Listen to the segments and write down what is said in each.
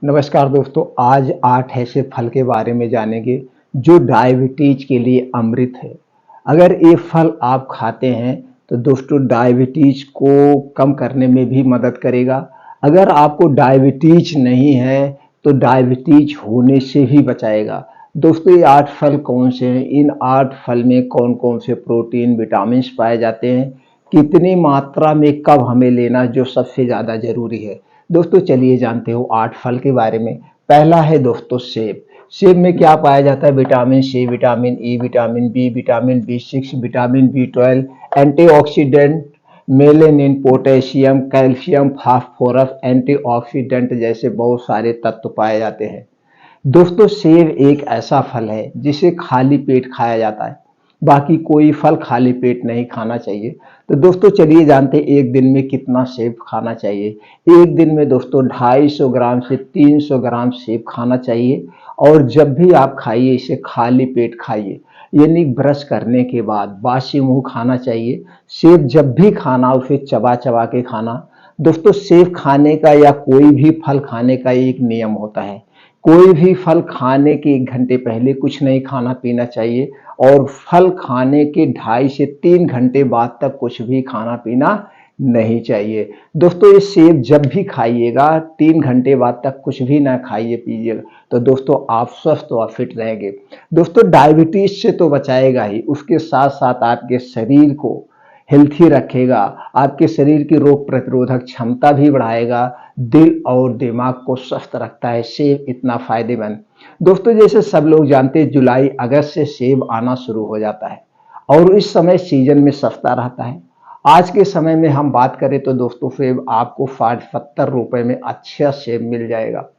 नमस्कार दोस्तों, आज 8 ऐसे फल के बारे में जानेंगे जो डायबिटीज के लिए अमृत है। अगर ये फल आप खाते हैं तो दोस्तों डायबिटीज को कम करने में भी मदद करेगा। अगर आपको डायबिटीज नहीं है तो डायबिटीज होने से भी बचाएगा। दोस्तों ये 8 फल कौन से हैं? इन 8 फल में कौन कौन से प्रोटीन विटामिन्स पाए जाते हैं, कितनी मात्रा में कब हमें लेना जो सबसे ज़्यादा ज़रूरी है। दोस्तों चलिए जानते हो 8 फल के बारे में। पहला है दोस्तों सेब। सेब में क्या पाया जाता है? Vitamin C, vitamin E, vitamin B, vitamin B6, vitamin B12, antioxidant, melanin, potassium, calcium, phosphorus, antioxidant जैसे बहुत सारे तत्व पाए जाते हैं। दोस्तों सेब एक ऐसा फल है जिसे खाली पेट खाया जाता है, बाकी कोई फल खाली पेट नहीं खाना चाहिए। तो दोस्तों चलिए जानते हैं एक दिन में कितना सेब खाना चाहिए। एक दिन में दोस्तों 250 ग्राम से 300 ग्राम सेब खाना चाहिए। और जब भी आप खाइए इसे खाली पेट खाइए, यानी ब्रश करने के बाद बासी मुंह खाना चाहिए। सेब जब भी खाना उसे चबा चबा के खाना। दोस्तों सेब खाने का या कोई भी फल खाने का एक नियम होता है। कोई भी फल खाने के 1 घंटे पहले कुछ नहीं खाना पीना चाहिए और फल खाने के 2.5 से 3 घंटे बाद तक कुछ भी खाना पीना नहीं चाहिए। दोस्तों ये सेब जब भी खाइएगा 3 घंटे बाद तक कुछ भी ना खाइए पीजिएगा, तो दोस्तों आप स्वस्थ और फिट रहेंगे। दोस्तों डायबिटीज से तो बचाएगा ही, उसके साथ साथ आपके शरीर को हेल्थी रखेगा, आपके शरीर की रोग प्रतिरोधक क्षमता भी बढ़ाएगा, दिल और दिमाग को स्वस्थ रखता है सेब इतना फायदेमंद। दोस्तों जैसे सब लोग जानते हैं जुलाई अगस्त से सेब आना शुरू हो जाता है और इस समय सीजन में सस्ता रहता है। आज के समय में हम बात करें तो दोस्तों सेब आपको 70 रुपए में अच्छा सेब मिल जाएगा।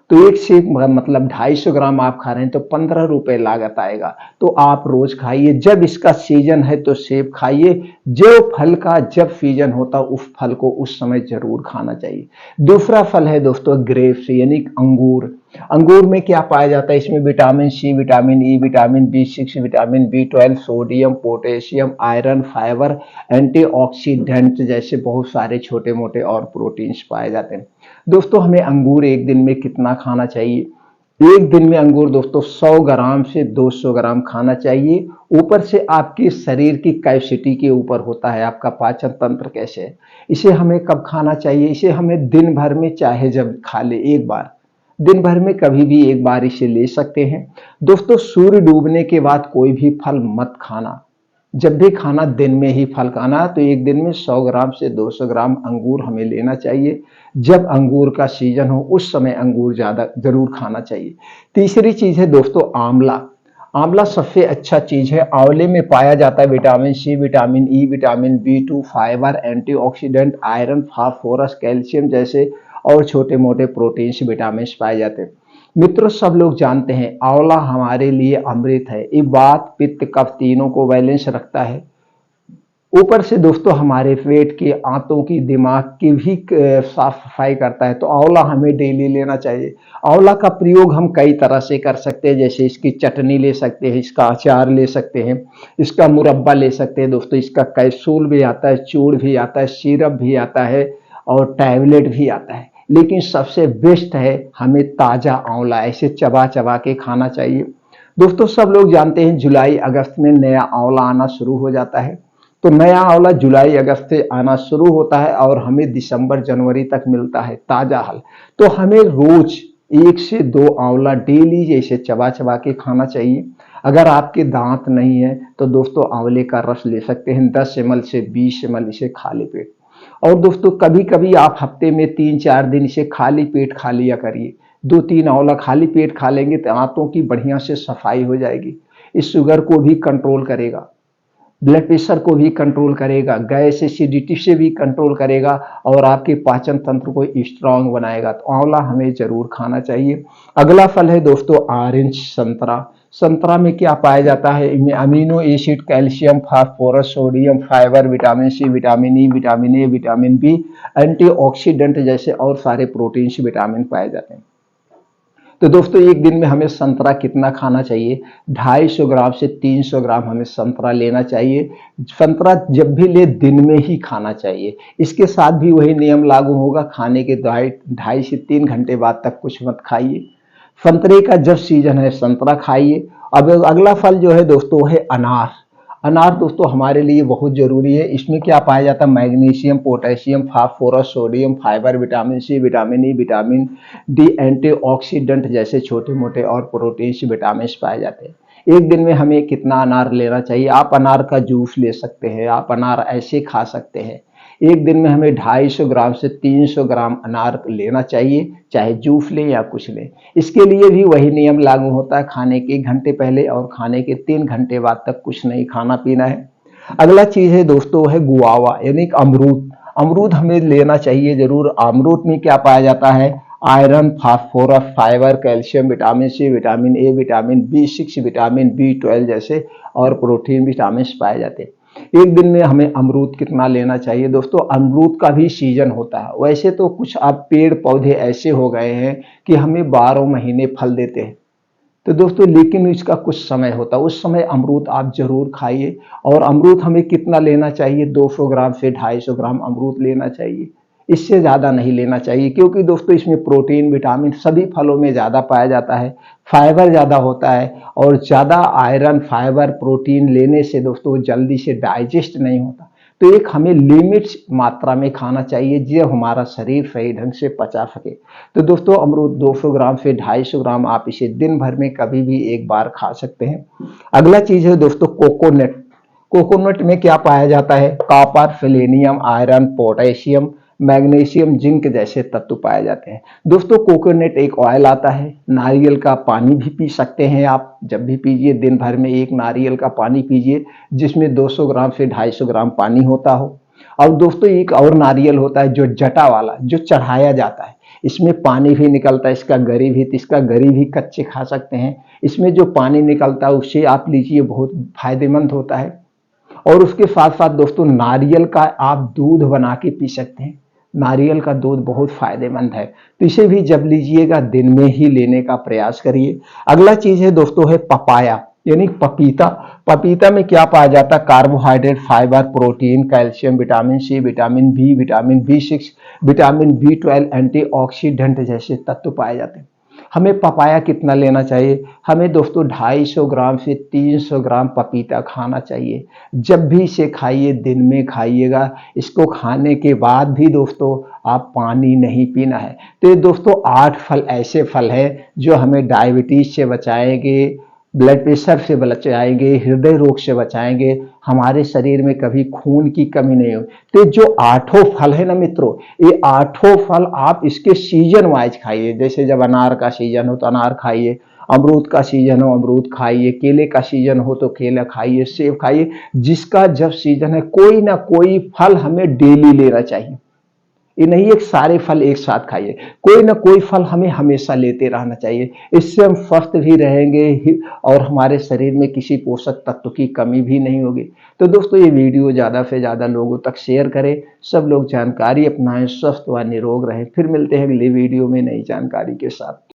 तो एक सेब मतलब 250 ग्राम आप खा रहे हैं तो 15 रुपए लागत आएगा। तो आप रोज खाइए, जब इसका सीजन है तो सेब खाइए। जो फल का जब सीजन होता उस फल को उस समय जरूर खाना चाहिए। दूसरा फल है दोस्तों ग्रेप्स यानी अंगूर। अंगूर में क्या पाया जाता है? इसमें vitamin C, vitamin E, vitamin B6, vitamin B12, sodium, potassium, iron, fibre, antioxidant जैसे बहुत सारे छोटे मोटे और प्रोटीन्स पाए जाते हैं। दोस्तों हमें अंगूर एक दिन में कितना खाना चाहिए? एक दिन में अंगूर दोस्तों 100 ग्राम से 200 ग्राम खाना चाहिए। ऊपर से आपके शरीर की कैपेसिटी के ऊपर होता है आपका पाचन तंत्र कैसे है। इसे हमें कब खाना चाहिए? इसे हमें दिन भर में चाहे जब खा ले एक बार, दिन भर में कभी भी एक बार इसे ले सकते हैं। दोस्तों सूर्य डूबने के बाद कोई भी फल मत खाना। जब भी खाना दिन में ही फल खाना, तो एक दिन में 100 ग्राम से 200 ग्राम अंगूर हमें लेना चाहिए। जब अंगूर का सीजन हो उस समय अंगूर ज़्यादा ज़रूर खाना चाहिए। तीसरी चीज़ है दोस्तों आंवला। आंवला सबसे अच्छा चीज़ है। आंवले में पाया जाता है vitamin C, vitamin E, vitamin B two, fibre, antioxidant, iron, phosphorus, calcium जैसे और छोटे मोटे प्रोटीन्स विटामिन पाए जाते हैं। मित्रों सब लोग जानते हैं आंवला हमारे लिए अमृत है। ये वात पित्त कफ तीनों को बैलेंस रखता है। ऊपर से दोस्तों हमारे पेट के आंतों की दिमाग की भी साफ सफाई करता है। तो आंवला हमें डेली लेना चाहिए। आंवला का प्रयोग हम कई तरह से कर सकते हैं, जैसे इसकी चटनी ले सकते हैं, इसका अचार ले सकते हैं, इसका मुरब्बा ले सकते हैं। दोस्तों इसका कैप्सूल भी आता है, चूर्ण भी आता है, सिरप भी आता है और टैबलेट भी आता है। लेकिन सबसे बेस्ट है हमें ताजा आंवला ऐसे चबा चबा के खाना चाहिए। दोस्तों सब लोग जानते हैं जुलाई अगस्त में नया आंवला आना शुरू हो जाता है। तो नया आंवला जुलाई अगस्त से आना शुरू होता है और हमें दिसंबर जनवरी तक मिलता है ताजा हल। तो हमें रोज 1 से 2 आंवला डेली जैसे चबा चबा के खाना चाहिए। अगर आपके दांत नहीं है तो दोस्तों आंवले का रस ले सकते हैं, 10 ml से 20 ml इसे खाली पेट। और दोस्तों कभी कभी आप हफ्ते में 3-4 दिन इसे खाली पेट खा लिया करिए। 2-3 आंवला खाली पेट खा लेंगे तो दांतों की बढ़िया से सफाई हो जाएगी। इस शुगर को भी कंट्रोल करेगा, ब्लड प्रेशर को भी कंट्रोल करेगा, गैस एसिडिटी से भी कंट्रोल करेगा और आपके पाचन तंत्र को स्ट्रांग बनाएगा। तो आंवला हमें जरूर खाना चाहिए। अगला फल है दोस्तों ऑरेंज संतरा। संतरा में क्या पाया जाता है? इनमें amino acid, calcium, phosphorus, sodium, fibre, vitamin C, vitamin E, vitamin A, vitamin B, antioxidant जैसे और सारे प्रोटीन्स विटामिन पाए जाते हैं। तो दोस्तों एक दिन में हमें संतरा कितना खाना चाहिए? 250 ग्राम से 300 ग्राम हमें संतरा लेना चाहिए। संतरा जब भी ले दिन में ही खाना चाहिए। इसके साथ भी वही नियम लागू होगा, खाने के 2.5 से 3 घंटे बाद तक कुछ मत खाइए। संतरे का जब सीजन है संतरा खाइए। अब अगला फल जो है दोस्तों है अनार। अनार दोस्तों हमारे लिए बहुत जरूरी है। इसमें क्या पाया जाता है? Magnesium, potassium, phosphorus, sodium, fibre, vitamin C, vitamin E, vitamin D, antioxidant जैसे छोटे मोटे और प्रोटीन्स, विटामिन पाए जाते हैं। एक दिन में हमें कितना अनार लेना चाहिए? आप अनार का जूस ले सकते हैं, आप अनार ऐसे खा सकते हैं। एक दिन में हमें 250 ग्राम से 300 ग्राम अनार लेना चाहिए, चाहे जूस लें या कुछ लें। इसके लिए भी वही नियम लागू होता है, खाने के 1 घंटे पहले और खाने के 3 घंटे बाद तक कुछ नहीं खाना पीना है। अगला चीज है दोस्तों है गुआवा यानी अमरूद। अमरूद हमें लेना चाहिए जरूर। अमरूद में क्या पाया जाता है? Iron, phosphorus, fibre, calcium, vitamin C, vitamin A, vitamin B6, vitamin B12 जैसे और प्रोटीन, विटामिन पाए जाते हैं। एक दिन में हमें अमरूद कितना लेना चाहिए? दोस्तों अमरूद का भी सीजन होता है। वैसे तो कुछ अब पेड़ पौधे ऐसे हो गए हैं कि हमें 12 महीने फल देते हैं, तो दोस्तों लेकिन इसका कुछ समय होता है, उस समय अमरूद आप जरूर खाइए। और अमरूद हमें कितना लेना चाहिए? 200 ग्राम से 250 ग्राम अमरूद लेना चाहिए, इससे ज़्यादा नहीं लेना चाहिए, क्योंकि दोस्तों इसमें प्रोटीन, विटामिन सभी फलों में ज़्यादा पाया जाता है, फाइबर ज़्यादा होता है। और ज़्यादा आयरन, फाइबर, प्रोटीन लेने से दोस्तों जल्दी से डाइजेस्ट नहीं होता। तो एक हमें लिमिट मात्रा में खाना चाहिए जो हमारा शरीर सही ढंग से पचा सके। तो दोस्तों अमरूद 200 ग्राम से 250 ग्राम आप इसे दिन भर में कभी भी एक बार खा सकते हैं। अगला चीज है दोस्तों कोकोनट। कोकोनट में क्या पाया जाता है? Copper, selenium, iron, potassium, magnesium, zinc जैसे तत्व पाए जाते हैं। दोस्तों कोकोनट एक ऑयल आता है। नारियल का पानी भी पी सकते हैं आप, जब भी पीजिए दिन भर में एक नारियल का पानी पीजिए जिसमें 200 ग्राम से 250 ग्राम पानी होता हो। और दोस्तों एक और नारियल होता है जो जटा वाला, जो चढ़ाया जाता है, इसमें पानी भी निकलता है, इसका गरी भी कच्चे खा सकते हैं। इसमें जो पानी निकलता है उससे आप लीजिए बहुत फायदेमंद होता है। और उसके साथ साथ दोस्तों नारियल का आप दूध बना के पी सकते हैं। नारियल का दूध बहुत फायदेमंद है, तो इसे भी जब लीजिएगा दिन में ही लेने का प्रयास करिए। अगला चीज है दोस्तों है पपाया यानी पपीता। पपीता में क्या पाया जाता है? Carbohydrate, fibre, protein, calcium, vitamin C, vitamin B, vitamin B6, vitamin B12, antioxidant जैसे तत्व पाए जाते हैं। हमें पपाया कितना लेना चाहिए? हमें दोस्तों 250 ग्राम से 300 ग्राम पपीता खाना चाहिए। जब भी इसे खाइए दिन में खाइएगा। इसको खाने के बाद भी दोस्तों आप पानी नहीं पीना है। तो ये दोस्तों 8 फल ऐसे फल हैं जो हमें डायबिटीज से बचाएंगे, ब्लड प्रेशर से बचाएंगे, हृदय रोग से बचाएंगे, हमारे शरीर में कभी खून की कमी नहीं हो। तो जो 8 फल है ना मित्रों, ये 8 फल आप इसके सीजन वाइज खाइए। जैसे जब अनार का सीजन हो तो अनार खाइए, अमरूद का सीजन हो अमरूद खाइए, केले का सीजन हो तो केला खाइए, सेब खाइए। जिसका जब सीजन है कोई ना कोई फल हमें डेली लेना चाहिए। ये नहीं एक सारे फल एक साथ खाइए, कोई ना कोई फल हमें हमेशा लेते रहना चाहिए। इससे हम स्वस्थ भी रहेंगे और हमारे शरीर में किसी पोषक तत्व की कमी भी नहीं होगी। तो दोस्तों ये वीडियो ज़्यादा से ज़्यादा लोगों तक शेयर करें, सब लोग जानकारी अपनाएं, स्वस्थ व निरोग रहें। फिर मिलते हैं अगले वीडियो में नई जानकारी के साथ।